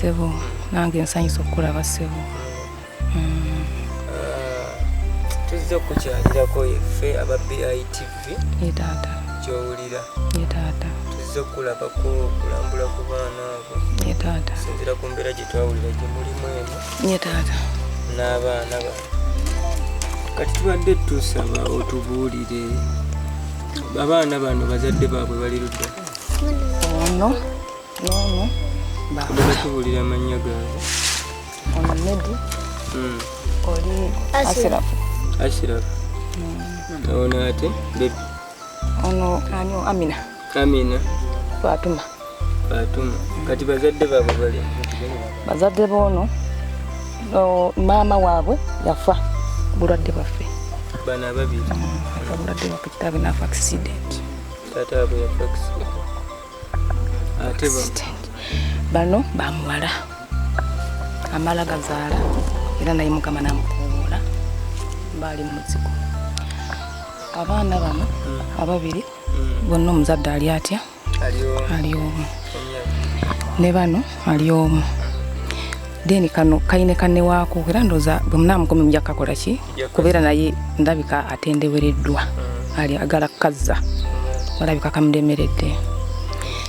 ssebo nange nsanyusa okulaba ssebo. Tuzze okukyalirako yeffe aba BITV. Ye taata. Kyowulira. Ye taata. Tuzze okulabako okulambula ku baana abo. Ye taata. Sinzira ku mbeera gye twawulira gye mulimu eno. Ye taata. N'abaana bano. Kati tubadde tusaba otubuulire abaana bano bazadde baabwe bali ludda. Ono n'ono Tubadde tubuulira amannya gaabwe. ono Nedi oli Asirafu. Ashraf. Ono ate Baby. Ono ani Amina. Amina. Fatuma. Fatuma. Kati bazadde baabwe bali. Bazadde boono maama waabwe yafa bulwadde bwaffe. Bano ababiri. Yafa bulwadde bwaffe kitaawe n'afa accident. Taata waabwe yafa accident. Ate bano bamuwala amala gazaala era naye Mukama n'amukuula baali mu muzigo. Abaana bano ababiri bonna omuzadde ali atya? Ali omu. Ne bano ali omu. Deni kano kaine kanne waako era ndooza bwe munaamukomye mujja kukakola ki kubeera naye ndabika atendewereddwa ali agala kazza balabika kamulemeredde.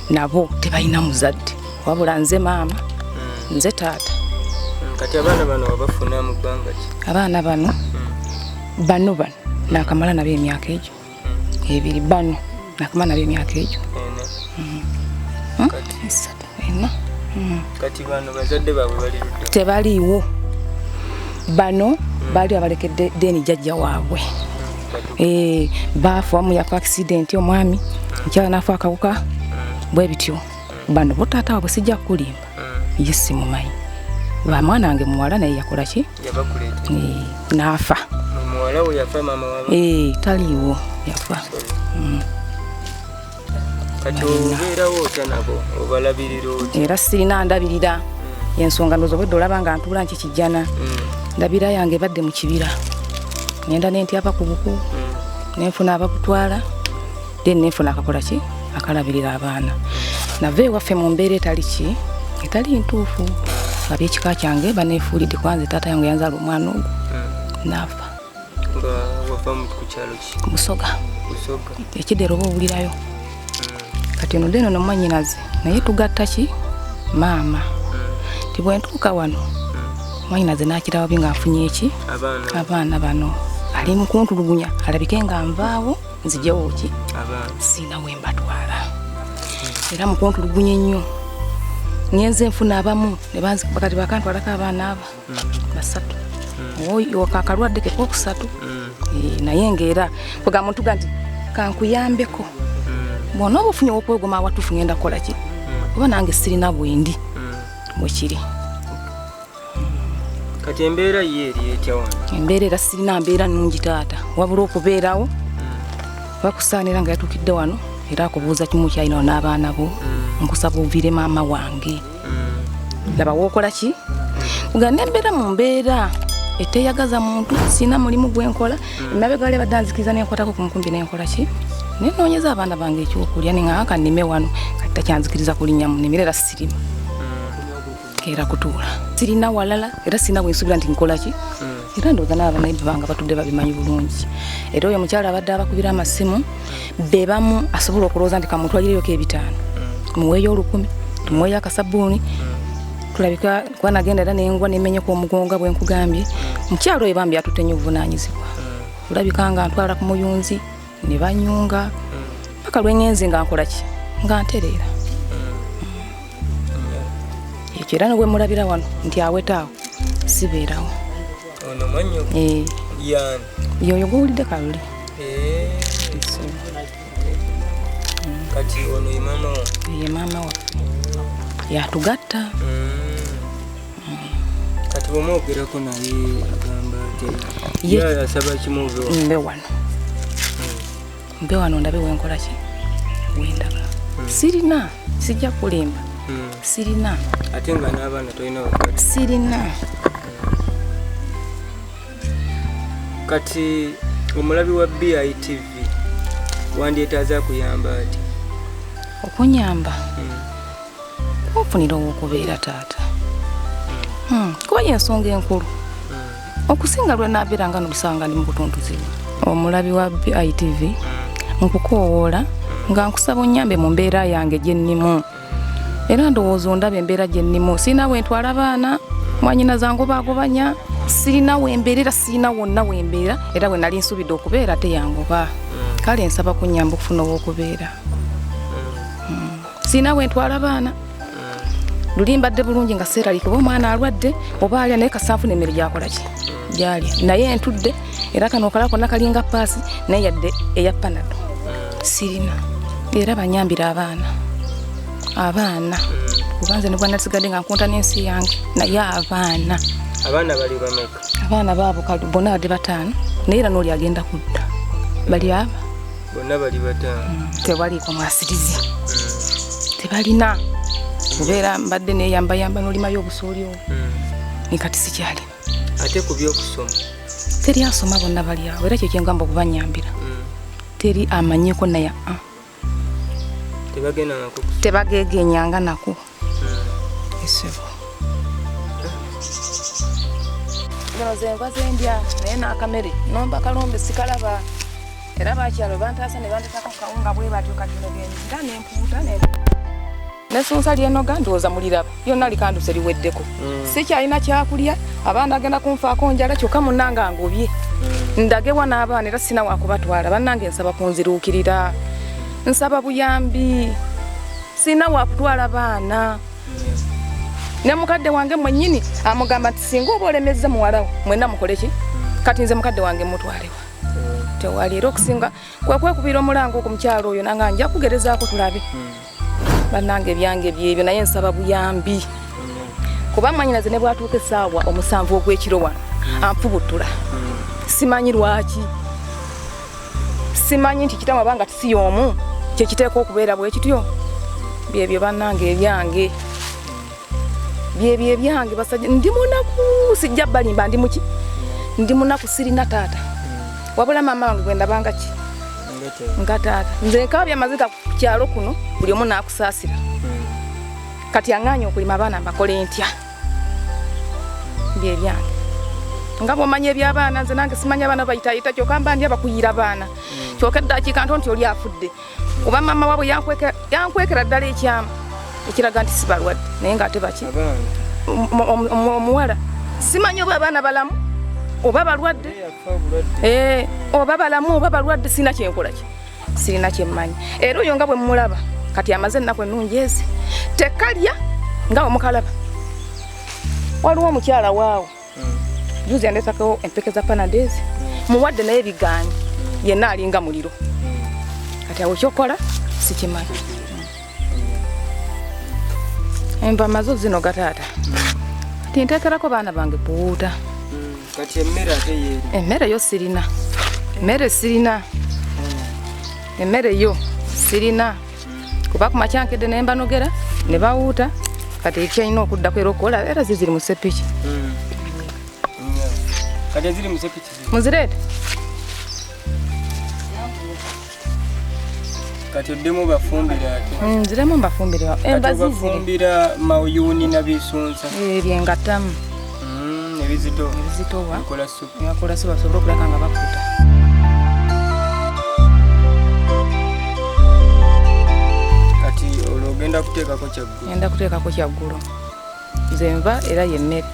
Nabo tebalina muzadde wabula nze maama nze taata. Kati abaana bano wabafuna mu bbanga ki? Abaana bano nakamala nabo emyaka egyo ebiri. Bano nakamala nabo emyaka egyo kati bano bazadde baabwe bali ludda? Tebaliiwo. Bano baali abalekedde deni jjajja waabwe. Baafa wamu yafa accident omwami nkyala nafa akawuka bwe bityo. Bano bo taata waabwe sijja kulimba ye simumanyi. Mwana wange muwala naye yakola ki? Naafa. Muwala we yafa maama waabwe? Taliiwo yafa. Kati obeerawo otya nabo obalabirira otya? Era sirina ndabirira. Ensonga ndowooza obwedda olaba nga ntuula nki kijjana. Ndabira yange badde mu kibira. Ngenda n'entyapa ku buku. Nenfuna abakutwala. Then nenfuna akakola ki? Akalabirira abaana. Nava ewaffe mu mbeera etali ki? Etali ntuufu. Ab'ekika kyange baneefuulidde kwanze taata yange yanzaala omwana ogwo. Naafa. Nga wava ku kyalo ki? Busoga. Busoga. Ekiddero oba owulirayo. Kati ono deno nomwannyinaze naye tugatta ki? Maama. Ti bwe ntuuka wano mwannyinaze n'akirawo bi nga nfunye eki? Abaana bano. Ali mu kuntulugunya alabike nga nvaawo nzijewo ki? Sina we mbatwala. Era mu kuntulugunya ennyo. Ngenze nfuna abamu ne bakati bakantwalako abaana aba basatu. Oyo kakalwadde ke kokusatu. Naye ng'era kwegamba ntuga nti kankuyambeko. Bona obufunye okwegoma awatufu ngenda kukola ki? Oba nange sirina bwendi bwe kiri. Kati embeera ye eri etya wano? Embeera era sirina mbeera nnungi taata wabula okubeerawo bakusaanira nga yatuukidde wano era akubuuza kimu kyalina n'abaana bo nkusaba oviire maama wange. Laba wookola ki? Uganda embeera mu mbeera eteyagaza muntu sina mulimu gwenkola emabega wali badde nzikiriza nenkwatako ku nkumbi nenkola ki? Nenoonyeza abaana bange ekyokulya neŋŋaaka nnime wano kati takyanzikiriza kulinnya mu nnimiro era sirimu era kutuula sirina walala era sirina bwensuubira nti nkola ki? Era ndowooza n'abanaibu bange batudde babimanyi bulungi. Era oyo omukyala abadde abakubira amasimu be bamu asobola okulowooza nti kamutwalireyoko ebitaano muweeyo 10 tumuweeyo akasabbuuni tulabika kuba nagenda era nengwa nemenyeko omugonga bwe nkugambye mukyalo oyo bambi atutte nnyo obuvunaanyizibwa. Tulabika nga ntwala ku muyunzi ne banyunga paka lwengenze nga nkola ki? Nga ntereera. Ekyo era nobwe mulabira wano nti awetaawo sibeerawo. Ono mwanyo? Yani? Yoyo gwowulidde kaluli. Kati ono ye maama wa? Ye maama waffe. Yatugatta. Kati bw'omwogerako naye agamba nti yasaba kimuve wano? Mbe wano ndabe wenkola ki? Wendaga. Sirina, sijja kulimba. Sirina. Ate nga n'abaana tolina wakati? Sirina. Kati omulabi wa BITV wandyetaaza kuyamba ati? Okunyamba? Ofunira okubeera taata. kuba y'ensonga enkulu okusinga lwe naabeeranga n'olusanga ndi mu kutuntuziwa omulabi wa BITV nkukoowoola nga nkusaba onnyambe mu mbeera yange gye nnimu era ndowooza ondaba embeera gye nnimu sirina wentwala abaana mwanyina zangobagobanya sirina wembeera sirina wonna wembeera era we nali nsubidde okubeera teyangoba kale nsaba kunnyamba okufuna ow'okubeera sirina wentwala abaana luli mbadde bulungi nga seerali kuba omwana alwadde oba alya naye kasanfuna emmere gyakola ki gyalya naye ntudde era kano okala konna kalinga paasi naye yadde eya panado sirina era banyambira abaana kubanze ne bwana sigadde nga nkunta n'ensi yange naye abaana bali bameka abaana baabo kali bonna badde 5 naye era n'oli agenda kudda bali aba bonna bali 5 tewaliiko mwasirizi tebalina kubeera mbadde neyambayamba n'olimayo obusooli obwo nikati sikyali ate ku by'okusoma teri asoma bonna bali awo era kyo kyengamba okubanyambira teri amanyeko naye tebagegenyanga nako esebo gano zenva zendya naye n'akamere nomba kalombe sikalaba era bakyalo bantaasa ne bandetako kawunga bwe batyo katinegenza nempuuta nesunsa lyenoga ndowooza muliraba lyonna likanduse liweddeko sikyalina kyakulya abaana agenda kunfaako njala kyokka munnanga ngobye ndagewa n'abaana era sina wakubatwala bannange nsaba kunziruukirira nsaba buyambi sina wakutwala baana ne mukadde wange mwennyini amugamba nti singa oba olemezza muwalawo mwenna mukole ki kati nze mukadde wange mutwalewa tewali era okusinga kwekubira omulango ku mukyalo oyo nanga nja kugerezaako tulabe bannange ebyange byebyo naye nsaba buyambi kuba mwanyinaze ne bwatuuka essaawa 7 ogw'ekiro wano anfubutula simanyi lwaki simanyi nti kitamu abanga tisiyoomu kyekiteeka okubeera bwe kityo byebyo bannange ebyange byebyo ebyange basajja ndi munaku sijja balimba ndi muki ndi munaku sirina taata wabula mama wange gwe ndabanga ki nga taata nze nkaba byamazika ku kyalo kuno buli omu naakusaasira kati aŋŋaanya okulima abaana mbakole ntya byebyange nga bw'omanya eby'abaana nze nange simanya abaana bayitayita kyokka mba ndi abakuyira abaana kyokka eddakiika nto nti oli afudde kuba mama waabwe yankwekera ddala ekyamu ekiraga nti sibalwadde naye ng'ate baki omuwala simanya oba abaana balamu oba balwadde oba balamu oba balwadde sirina kyenkola ki sirina kyemmanyi era oyo nga bwe mmulaba kati amaze ennaku ennungi ezi tekalya nga omukalaba waliwo omukyala waawo juzi yandeetako empeke za panades muwadde naye ebigaanyi yenna alinga muliro kati awo kyokola sikimanyi enva mazo zino gataata kati nteekerako baana bange puuta kati emmere ate yeeri emmere yo sirina emmere sirina emmere yo sirina kuba ku makyankedde ne mbanogera ne bawuuta kati ekyalina okuddako era okukola era ziziri mu sepiki kati eziri mu sepiki muzireete kati oddemu bafumbire ate nziremu mbafumbire enva ziziri bafumbira mawuyuni na bisunsa byengatamu ebizitowa bakola supu basobole okulaka nga bakuta kati olwo ogenda kuteekako kyaggulo ngenda kuteekako kyaggulo nze nva era yemmere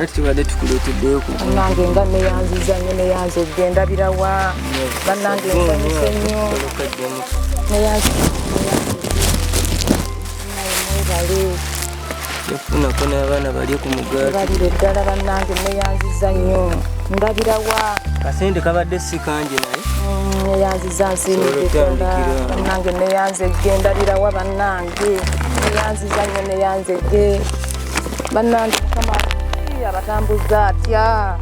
kati tubadde tukuleeteddeyo bannange nga neyanziza nnyo neyanza egenda birawa bannange nsanyuse nnyo neyanzimwebale yafunako n'abaana balye ku mugaati balire ddala bannange neyanziza nnyo ndabirawa kasente kabadde si kangi naye neyanziza nsiimiddala bannange neyanza egenda birawa bannange neyanziza nnyo neyanza egge bannange mukama abatambuza atya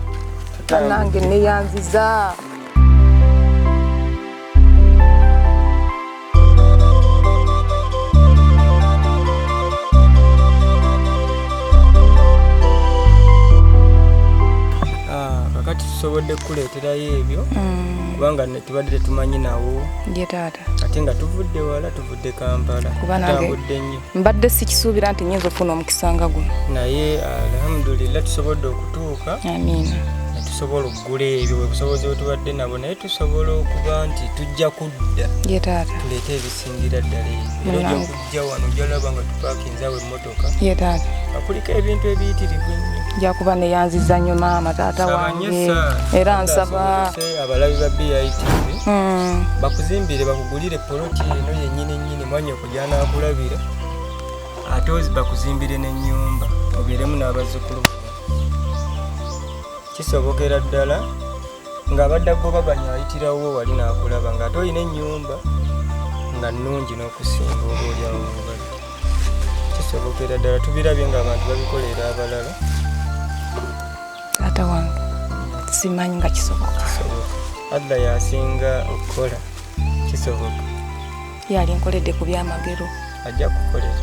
bannange neyanziza tusobodde kuleeterayo ebyo kubanga tubadde tumanyi nawo ye taata ate nga tuvudde wala tuvudde Kampala tambudde nnyo mbadde sikisuubira nti nnyinza okufuna omukisa nga guno naye alhamdulillah tusobodde okutuuka amiina tusobola okugula ebyo bwebusobozi bwe tubadde nabo naye tusobola okuba nti tujja kudda ye taata tuleete ebisingira ddala ebyo era ojja kujja wano ojjalaba nga tupaakinzawo emmotoka ye taata akuliko ebintu ebiyitirivu ennyo jakuba neyanziza nnyo maama taata wange era nsaba abalabi ba BITV bakuzimbire bakugulire poloti eno yennyini mwanya okujyanaakulabira ate bakuzimbire n'ennyumba obeeremu n'abazzukulu kisobokera ddala ng'abadde agobaganya ayitirawo wali n'akulaba ng'ate olina ennyumba nga nnungi n'okusinga oba olyawo mubali kisobokera ddala tubirabye ng'abantu babikolera abalala taata wange simanyi nga kisoboka Allah yasinga okukola kisoboka yali nkoledde ku byamagero ajja kukolera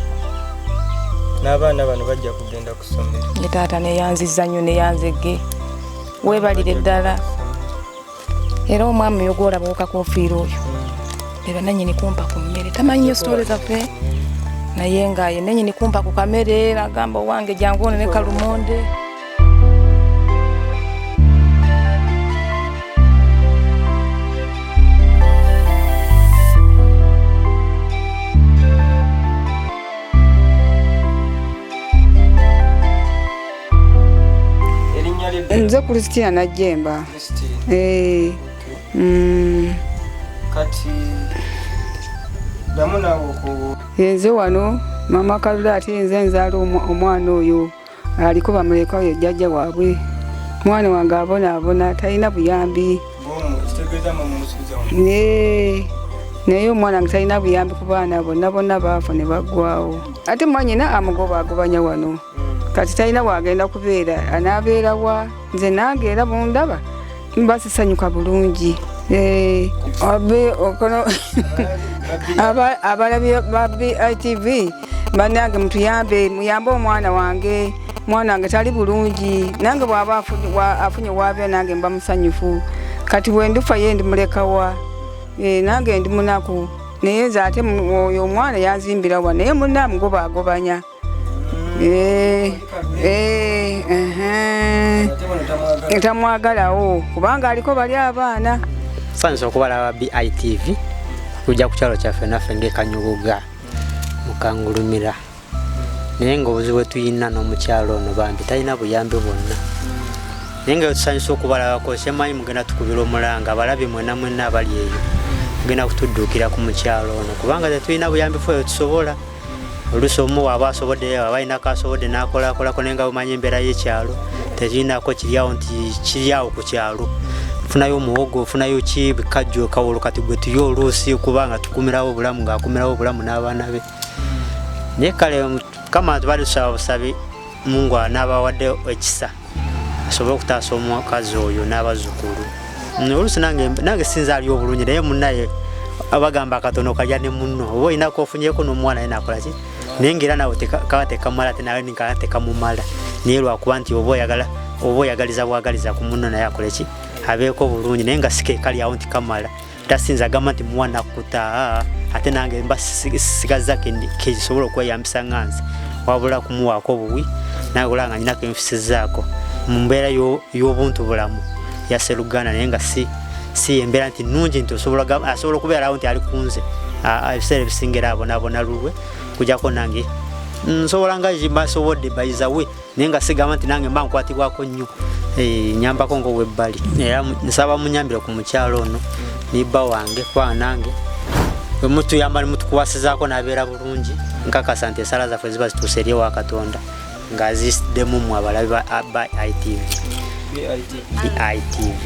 n'abaana bano bajja kugenda kusomera ye taata neyanziza nnyo neyanzege weebalire ddala era omwami oyo gwolaba okakofiira oyo eba nannyini kumpa ku mmere tamanyi nnyo sitole zaffe naye ngaye nannyini kumpa ku kamere agamba owange jangu ono ne kalumonde nze Christina Najjemba kati damunawo ku nze wano mama Kalula ati nze nzaala omwana oyo aliko bamuleka oyo jjajja waabwe mwana wange abonaabona talina buyambi naye omwana wange talina buyambi ku baana bonna baafa ne baggwawo ate mwanyina amugobagobanya wano kati talina wagenda kubeera anaabeerawa nze nange era bundaba mbasisanyuka bulungi abalabi ba BITV bannange muyambe omwana wange tali bulungi nange bw'aba afunye waabyo nange mba musanyufu kati bwendufa ye ndimulekawa nange ndi munaku naye nze ate oyo omwana yanzimbirawa naye munna amugobagobanya tamwagalawo kubanga aliko bali abaana sanso okubalaba BITV kujja ku kyalo kyaffe naffe ng'ekanyuguga mukangulumira naye ng'obuzibu bwe tuyina n'omukyalo ono bambi talina buyambi bwonna naye nga tusanyusa okubalabako kyemmanyi mugenda tukubira omulanga abalabi mwenna abali eyo mugenda kutudduukira ku mukyalo ono kubanga tetulina buyambi ffe tusobola oluusi omu waaba asobodde aba alinako asobodde n'akolakolako naye nga bumanyi embeera y'ekyalo tekirinako kiryawo nti kiryawo ku kyalo funayo omuwogo funayo ki bikajjo kawolo kati gwe tuyo oluusi kubanga tukumirawo obulamu ng'akumirawo obulamu n'abaana be naye kale kama tubali tusaba busabi Mungu n'abawadde ekisa asobole okutaasa omukazi oyo n'abazzukulu oluusi nange sinza ali obulungi naye munnaye abagamba akatono kalya ne munno oba olinako ofunyeko n'omwana naye nakola ki naye ng'era nawe kaba tekamala ate nawe nikaba tekamumala naye lwakuba nti oba oyagaliza bwagaliza ku munno naye akole ki abeeko bulungi naye nga sike kali awo nti kamala tasinza agamba nti mwana kuta ate nange mba sigaza kisobola okweyambisa nganze wabula kumuwaako obuwi nawe olanga nyinako enfisi zaako mu mbeera y'obuntu bulamu yase Luganda naye nga si embeera nti nnungi nti asobola okubeerawo nti ali kunze ebiseera ebisingira abonaabona lulwe kujjako nange nsobola nga basobodde bayizawe naye nga sigamba nti nange mba nkwatibwako nnyo nyambako ng'obwebbali era nsaba munyambire ku mukyalo ono nibba wange kwa nange bwemutuyamba nemutukwasizaako n'abeera bulungi nkakasa nti esala zaffe ziba zituuse eri ewa Katonda ng'azisiddemu mmwe abalabi ba BITV.